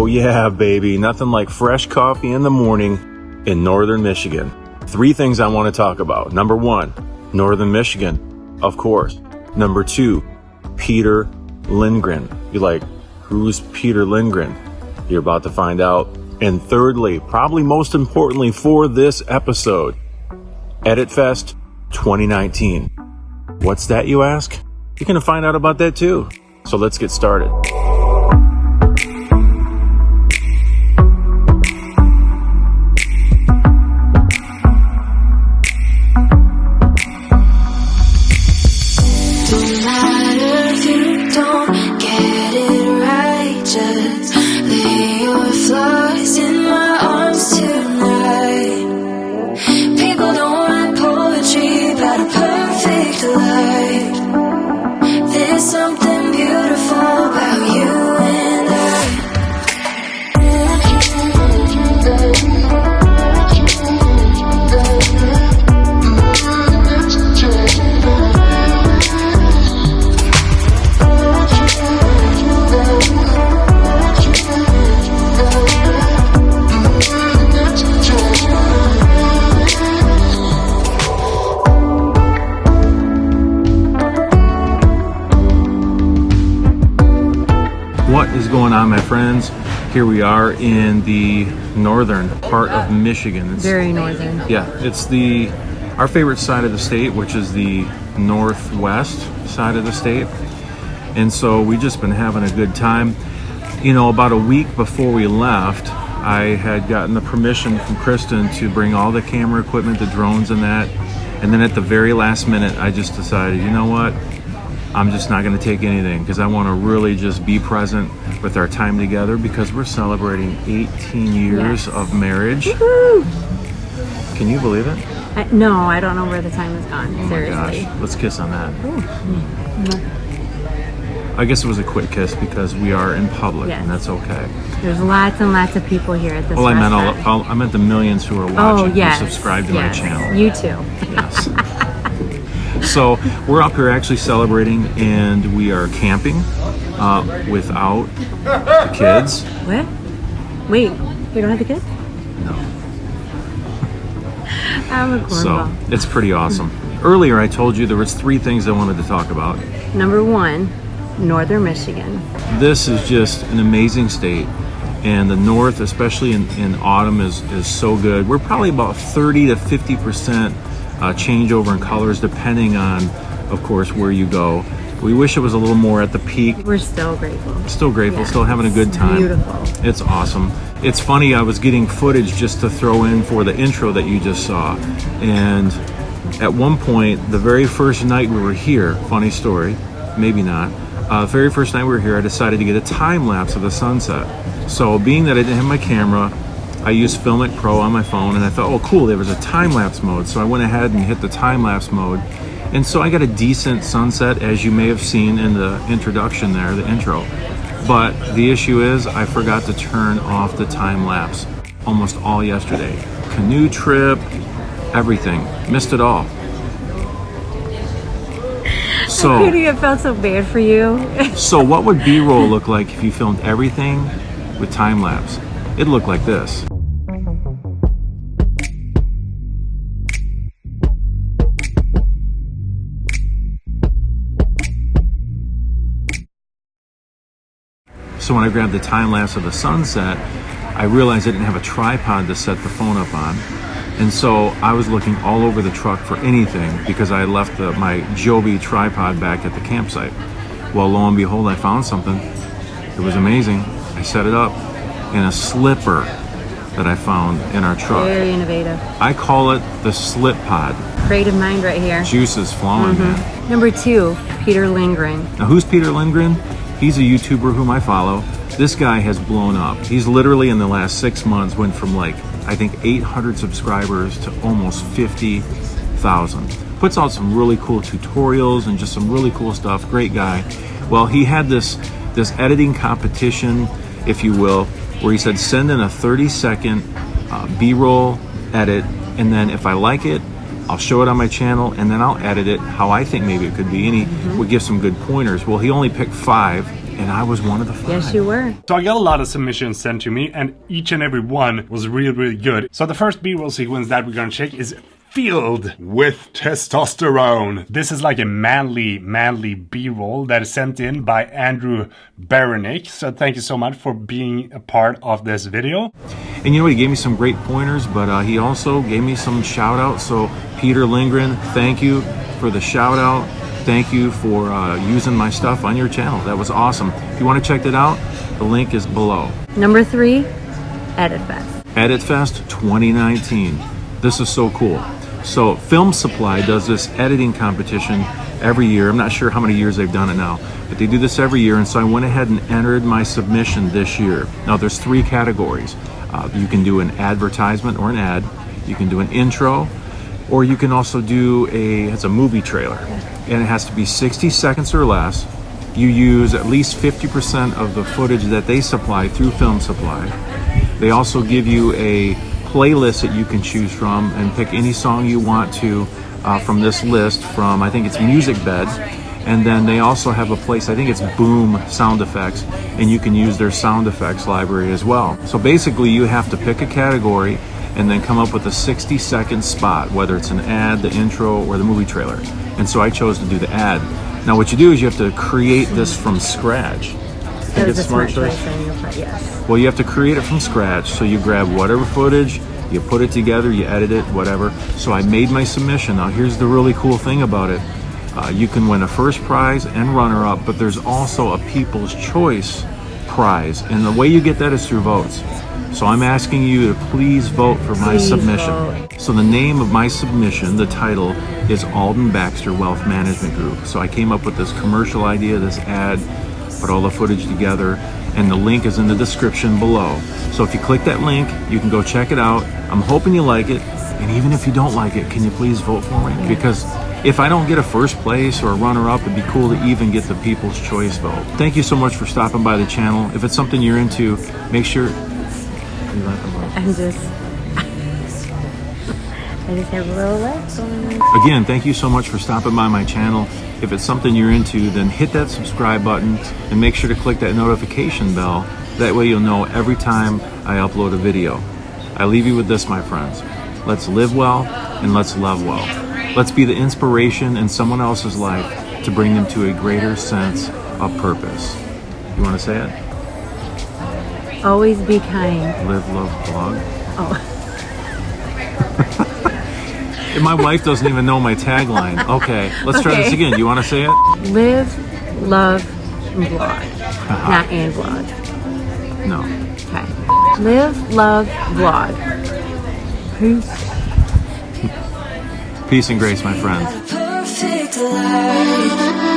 Oh yeah, baby. Nothing like fresh coffee in the morning in northern Michigan. 3 things I want to talk about. Number 1, northern Michigan, of course. Number 2, Peter Lindgren. You're like, who's Peter Lindgren? You're about to find out. And thirdly, probably most importantly for this episode, Editfest 2019. What's that, you ask? You're going to find out about that too. So let's get started. What is going on, my friends? Here we are in the northern part of Michigan. It's very northern. Yeah, it's our favorite side of the state, which is the northwest side of the state. And so we've just been having a good time. You know, about a week before we left, I had gotten the permission from Kristen to bring all the camera equipment, the drones and that. And then at the very last minute, I just decided, you know what? I'm just not going to take anything because I want to really just be present with our time together because we're celebrating 18 years of marriage. Woo-hoo! Can you believe it? No, I don't know where the time has gone. Oh seriously. My gosh. Let's kiss on that. Mm-hmm. I guess it was a quick kiss because we are in public, and that's okay. There's lots and lots of people here at this restaurant. I meant the millions who are watching who subscribe to my channel. You too. Yes. So we're up here actually celebrating, and we are camping without the kids. What? Wait, we don't have the kids? No. I'm a cornball. So it's pretty awesome. Earlier I told you there was 3 things I wanted to talk about. Number 1, northern Michigan. This is just an amazing state, and the north, especially in autumn, is so good. We're probably about 30 to 50% changeover in colors depending on, of course, where you go. We wish it was a little more at the peak. We're still grateful. Yeah, still having a good time. Beautiful. It's awesome. It's funny, I was getting footage just to throw in for the intro that you just saw. And at one point, the very first night we were here, funny story, maybe not, the very first night we were here, I decided to get a time lapse of the sunset. So being that I didn't have my camera, I used Filmic Pro on my phone, and I thought, oh cool, there was a time-lapse mode. So I went ahead and hit the time-lapse mode. And so I got a decent sunset, as you may have seen in the introduction there, the intro. But the issue is I forgot to turn off the time-lapse almost all yesterday. Canoe trip, everything. Missed it all. So, I couldn't have felt so bad for you. So what would B-roll look like if you filmed everything with time-lapse? It'd look like this. So when I grabbed the time lapse of the sunset, I realized I didn't have a tripod to set the phone up on. And so I was looking all over the truck for anything because I left my Joby tripod back at the campsite. Well, lo and behold, I found something. It was amazing. I set it up in a slipper that I found in our truck. Very innovative. I call it the slip pod. Creative mind right here. Juice is flowing, man. Number 2, Peter Lindgren. Now, who's Peter Lindgren? He's a YouTuber whom I follow. This guy has blown up. He's literally in the last 6 months went from like, I think 800 subscribers to almost 50,000. Puts out some really cool tutorials and just some really cool stuff. Great guy. Well, he had this editing competition, if you will, where he said send in a 30-second B-roll edit, and then if I like it, I'll show it on my channel, and then I'll edit it how I think maybe it could be, and he would give some good pointers. Well, he only picked 5, and I was one of the 5. Yes, you were. So I got a lot of submissions sent to me, and each and every one was really, really good. So the first B-roll sequence that we're gonna check is filled with testosterone. This is like a manly B-roll that is sent in by Andrew Baronick. So thank you so much for being a part of this video. And you know, he gave me some great pointers, but he also gave me some shout outs. So Peter Lindgren, thank you for the shout out. Thank you for using my stuff on your channel. That was awesome. If you want to check that out, the link is below. Number 3, Editfest. Editfest 2019. This is so cool. So Film Supply does this editing competition every year. I'm not sure how many years they've done it now, but they do this every year. And so I went ahead and entered my submission this year. Now there's 3 categories. You can do an advertisement or an ad. You can do an intro, or you can also do it's a movie trailer. And it has to be 60 seconds or less. You use at least 50% of the footage that they supply through Film Supply. They also give you a playlist that you can choose from and pick any song you want to from this list from, I think it's Music Bed. And then they also have a place, I think it's Boom Sound Effects, and you can use their sound effects library as well. So basically you have to pick a category and then come up with a 60-second spot, whether it's an ad, the intro, or the movie trailer. And so I chose to do the ad. Now what you do is you have to create this from scratch. That was a smart choice on your part, yes. Well, you have to create it from scratch. So you grab whatever footage, you put it together, you edit it, whatever. So I made my submission. Now here's the really cool thing about it. You can win a first prize and runner-up, but there's also a People's Choice prize. And the way you get that is through votes. So I'm asking you to please vote for my submission. Vote. So the name of my submission, the title, is Alden Baxter Wealth Management Group. So I came up with this commercial idea, this ad, put all the footage together, and the link is in the description below. So if you click that link, you can go check it out. I'm hoping you like it, and even if you don't like it, can you please vote for me? Because if I don't get a first place or a runner-up, it'd be cool to even get the People's Choice vote. Thank you so much for stopping by the channel. If it's something you're into, make sure... I just have a little laugh going on. Again, thank you so much for stopping by my channel. If it's something you're into, then hit that subscribe button and make sure to click that notification bell. That way you'll know every time I upload a video. I leave you with this, my friends. Let's live well and let's love well. Let's be the inspiration in someone else's life to bring them to a greater sense of purpose. You want to say it? Always be kind. Live, love, blog. Oh. And my wife doesn't even know my tagline. Okay, let's try this again. You want to say it? Live, love, and blog. Not and blog. No. Okay. Live, love, blog. Peace. Peace and grace, my friends. Perfect life.